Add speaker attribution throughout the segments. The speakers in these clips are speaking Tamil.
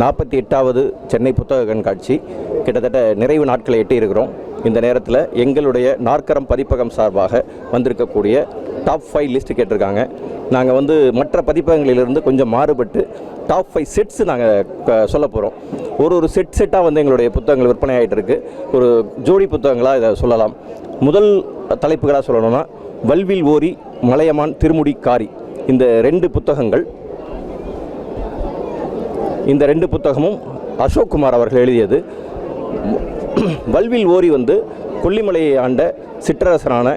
Speaker 1: 48வது சென்னை புத்தக கண்காட்சி கிட்டத்தட்ட நிறைவு நாட்களை எட்டியிருக்கிறோம். இந்த நேரத்தில் எங்களுடைய நாற்கரம் பதிப்பகம் சார்பாக வந்திருக்கக்கூடிய டாப் 5 லிஸ்ட் கேட்டிருக்காங்க. நாங்கள் மற்ற பதிப்பகங்களிலிருந்து கொஞ்சம் மாறுபட்டு டாப் 5 செட்ஸ் நாங்கள் சொல்ல போகிறோம். ஒரு செட்டாக எங்களுடைய புத்தகங்கள் விற்பனை ஆகிட்டு இருக்கு. ஒரு ஜோடி புத்தகங்களாக இதை சொல்லலாம். முதல் தலைப்புகளாக சொல்லணும்னா வல்வில் ஓரி, மலையமான் திருமுடி காரி, இந்த 2 புத்தகங்கள். இந்த 2 புத்தகமும் அசோக் குமார் அவர்கள் எழுதியது. வல்வில் ஓரி கொல்லிமலையை ஆண்ட சிற்றரசரான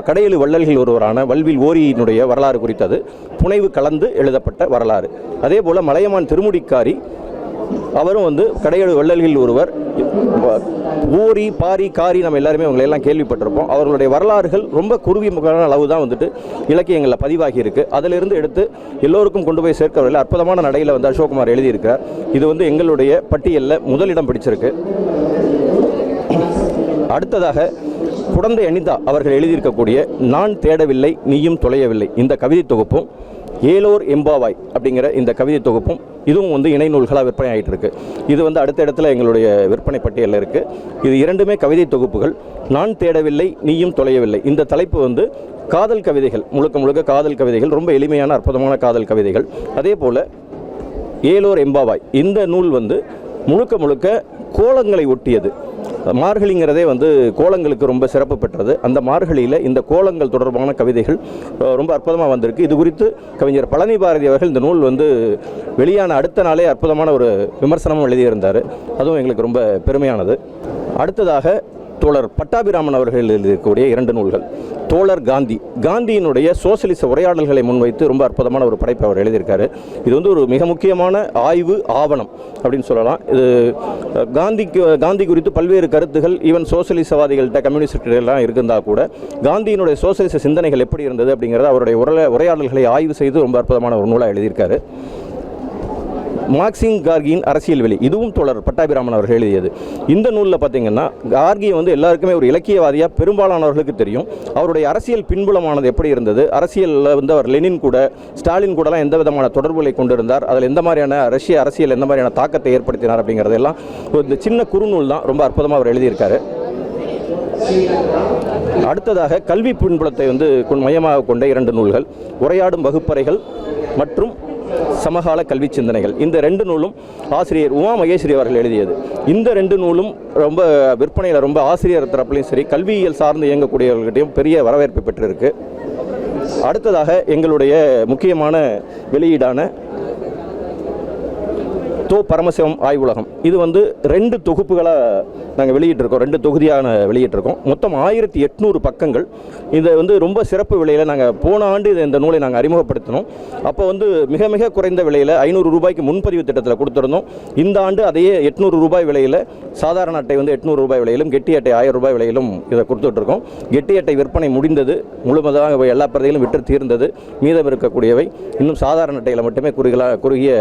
Speaker 1: கடையெழு வள்ளல்கள் ஒருவரான வல்வில் ஓரியினுடைய வரலாறு குறித்தது. புனைவு கலந்து எழுதப்பட்ட வரலாறு. அதே போல் மலையமான் திருமுடிக்காரி அவரும் கடையெழு வள்ளல்கள் ஒருவர். ஓரி, பாரி, காரி நம்ம எல்லாருமே அவங்களெல்லாம் கேள்விப்பட்டிருப்போம். அவர்களுடைய வரலாறுகள் ரொம்ப குறுகிய அளவு தான் இலக்கியங்களில் பதிவாகி இருக்குது. அதிலிருந்து எடுத்து எல்லோருக்கும் கொண்டு போய் சேர்க்கவில்லை. அற்புதமான நடையில் அசோக்குமார் எழுதியிருக்கிறார். இது எங்களுடைய பட்டியலில் முதலிடம் பிடிச்சிருக்கு. அடுத்ததாக குடந்தை அனிதா அவர்கள் எழுதியிருக்கக்கூடிய நான் தேடவில்லை நீயும் தொலையவில்லை இந்த கவிதை தொகுப்பும், ஏலோர் எம்பாவாய் அப்படிங்கிற இந்த கவிதை தொகுப்பும் இதுவும் இணை நூல்களாக விற்பனை ஆகிட்டு இருக்கு. இது அடுத்த இடத்துல எங்களுடைய விற்பனை பட்டியலில் இருக்குது. இது 2மே கவிதை தொகுப்புகள். நான் தேடவில்லை நீயும் தொலையவில்லை இந்த தலைப்பு காதல் கவிதைகள், முழுக்க காதல் கவிதைகள், ரொம்ப எளிமையான அற்புதமான காதல் கவிதைகள். அதே போல் ஏலோர் எம்பாவாய் இந்த நூல் முழுக்க கோலங்களை ஒட்டியது. மார்கழிங்கிறதே கோலங்களுக்கு ரொம்ப சிறப்பு பெற்றது. அந்த மார்கழியில் இந்த கோலங்கள் தொடர்பான கவிதைகள் ரொம்ப அற்புதமாக வந்திருக்கு. இது குறித்து கவிஞர் பழனி பாரதி அவர்கள் இந்த நூல் வெளியான அடுத்த நாளே அற்புதமான ஒரு விமர்சனமும் எழுதியிருந்தார். அதுவும் எங்களுக்கு ரொம்ப பெருமையானது. அடுத்ததாக தோழர் பட்டாபிராமன் அவர்கள் எழுதியிருக்கக்கூடிய 2 நூல்கள். தோழர் காந்தியினுடைய சோசியலிச உரையாடல்களை முன்வைத்து ரொம்ப அற்புதமான ஒரு படைப்பை அவர் எழுதியிருக்காரு. இது ஒரு மிக முக்கியமான ஆய்வு ஆவணம் அப்படின்னு சொல்லலாம். இது காந்தி குறித்து பல்வேறு கருத்துகள் ஈவன் சோசியலிசவாதிகள்கிட்ட, கம்யூனிஸ்ட்கிட்ட எல்லாம் இருந்தால் கூட காந்தியினுடைய சோசியலிச சிந்தனைகள் எப்படி இருந்தது அப்படிங்கிறத அவருடைய உரையாடல்களை ஆய்வு செய்து ரொம்ப அற்புதமான ஒரு நூலாக எழுதியிருக்காரு. மார்க்சிங் கார்கியின் அரசியல் வெளி, இதுவும் தோழர் பட்டாபிராமன் அவர்கள் எழுதியது. இந்த நூலில் பார்த்தீங்கன்னா கார்கியை எல்லாருக்குமே ஒரு இலக்கியவாதியாக பெரும்பாலானவர்களுக்கு தெரியும். அவருடைய அரசியல் பின்புலமானது எப்படி இருந்தது, அரசியலில் அவர் லெனின் கூட, ஸ்டாலின் கூடலாம் எந்த விதமான தொடர்புகளை கொண்டிருந்தார், அதில் எந்த மாதிரியான ரஷ்ய அரசியல் எந்த மாதிரியான தாக்கத்தை ஏற்படுத்தினார் அப்படிங்கிறதெல்லாம் ஒரு சின்ன குறுநூல் தான். ரொம்ப அற்புதமாக அவர் எழுதியிருக்காரு. அடுத்ததாக கல்வி பின்புலத்தை மையமாக கொண்ட 2 நூல்கள், உரையாடும் வகுப்பறைகள் மற்றும் சமகால கல்வி சிந்தனைகள். இந்த 2 நூலும் ஆசிரியர் உமா மகேஸ்வரி அவர்கள் எழுதியது. இந்த 2 நூலும் ரொம்ப விற்பனையில் ரொம்ப ஆசிரியர் தரப்புலையும் சரி, கல்வியியல் சார்ந்து இயங்கக்கூடியவர்கிட்டையும் பெரிய வரவேற்பை பெற்றிருக்கு. அடுத்ததாக எங்களுடைய முக்கியமான வெளியீடான பரமசிவம் ஆய்வுலகம், இது 2 தொகுப்புகளாக நாங்கள் வெளியிட்டிருக்கோம். 2 தொகுதியான வெளியிட்டிருக்கோம். மொத்தம் 1800 பக்கங்கள். இதை ரொம்ப சிறப்பு விலையில் நாங்கள் போன ஆண்டு இந்த நூலை நாங்கள் அறிமுகப்படுத்தினோம். அப்போ மிக மிக குறைந்த விலையில் 500 ரூபாய்க்கு முன்பதிவு திட்டத்தில் கொடுத்துருந்தோம். இந்த ஆண்டு அதையே 800 ரூபாய் விலையில், சாதாரண அட்டை 800 ரூபாய் விலையிலும், கெட்டி அட்டை 1000 ரூபாய் விலையிலும் இதை கொடுத்துட்ருக்கோம். கெட்டி அட்டை விற்பனை முடிந்தது, முழுவதாக எல்லா பிரதிகளும் விற்று தீர்ந்தது. மீதம் இருக்கக்கூடியவை இன்னும் சாதாரண அட்டையில் மட்டுமே குறுகிய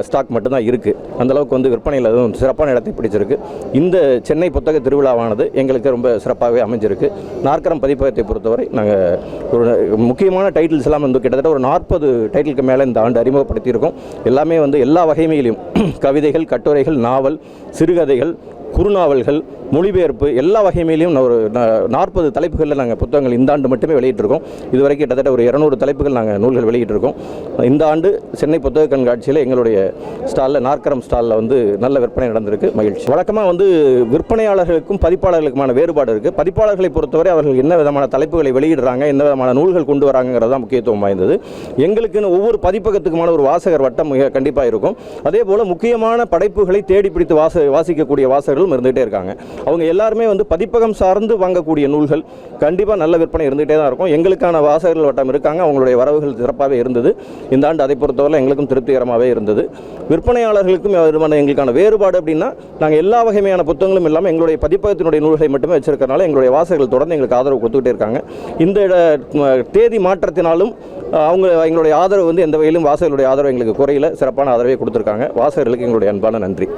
Speaker 1: ஸ்டாக் மட்டும்தான் இருக்குது. அந்தளவுக்கு விற்பனையில் அதுவும் சிறப்பான இடத்தை பிடிச்சிருக்கு. இந்த சென்னை புத்தக திருவிழாவானது எங்களுக்கு ரொம்ப சிறப்பாகவே அமைஞ்சிருக்கு. நாற்கரம் பதிப்பகத்தை பொறுத்தவரை நாங்கள் ஒரு முக்கியமான டைட்டில்ஸ் எல்லாம் கிட்டத்தட்ட ஒரு 40 டைட்டிலுக்கு மேலே இந்த ஆண்டு அறிமுகப்படுத்தியிருக்கோம். எல்லாமே எல்லா வகைமையிலும் கவிதைகள், கட்டுரைகள், நாவல், சிறுகதைகள், குறுநாவல்கள், மொழிபெயர்ப்பு, எல்லா வகைமையிலையும் ஒரு 40 தலைப்புகளில் நாங்கள் புத்தகங்கள் இந்த ஆண்டு மட்டுமே வெளியிட்டிருக்கோம். இதுவரைக்கும் கிட்டத்தட்ட ஒரு 200 தலைப்புகள் நாங்கள் நூல்கள் வெளியிட்டிருக்கோம். இந்த ஆண்டு சென்னை புத்தக கண்காட்சியில் எங்களுடைய ஸ்டாலில், நாற்கரம் ஸ்டாலில் நல்ல விற்பனை நடந்திருக்கு. மகிழ்ச்சி. வழக்கமாக விற்பனையாளர்களுக்கும் பதிப்பாளர்களுக்குமான வேறுபாடு இருக்குது. பதிப்பாளர்களை பொறுத்தவரை அவர்கள் என்ன விதமான தலைப்புகளை வெளியிடுறாங்க, என்ன விதமான நூல்கள் கொண்டு வராங்கிறது தான் முக்கியத்துவம் வாய்ந்தது. எங்களுக்குன்னு ஒவ்வொரு பதிப்பகத்துக்குமான ஒரு வாசகர் வட்டம் மிக கண்டிப்பாக இருக்கும். அதே போல் முக்கியமான படைப்புகளை தேடி பிடித்து வாசிக்கக்கூடிய வாசகர்கள் இருந்துகிட்டே இருக்காங்க. அவங்க எல்லாருமே பதிப்பகம் சார்ந்து வாங்கக்கூடிய நூல்கள் கண்டிப்பாக நல்ல விற்பனை இருந்துகிட்டே தான் இருக்கும். எங்களுக்கான வாசகர்கள் வட்டம் இருக்காங்க. அவங்களுடைய வரவுகள் சிறப்பாகவே இருந்தது. இந்த ஆண்டு அதை பொறுத்தவரை எங்களுக்கும் திருப்திகரமாகவே இருந்தது. விற்பனையாளர்களுக்கும் எங்களுக்கான வேறுபாடு அப்படின்னா, நாங்கள் எல்லா வகையான புத்தகங்களும் இல்லாமல் எங்களுடைய பதிப்பகத்தினுடைய நூல்களை மட்டுமே வச்சிருக்கிறனால எங்களுடைய வாசகர்கள் தொடர்ந்து எங்களுக்கு ஆதரவு கொடுத்துக்கிட்டே இருக்காங்க. இந்த தேதி மாற்றத்தினாலும் எங்களுடைய ஆதரவு எந்த வகையிலும் வாசகர்களுடைய ஆதரவு எங்களுக்கு குறையில, சிறப்பான ஆதரவை கொடுத்துருக்காங்க. வாசகர்களுக்கு எங்களுடைய அன்பான நன்றி.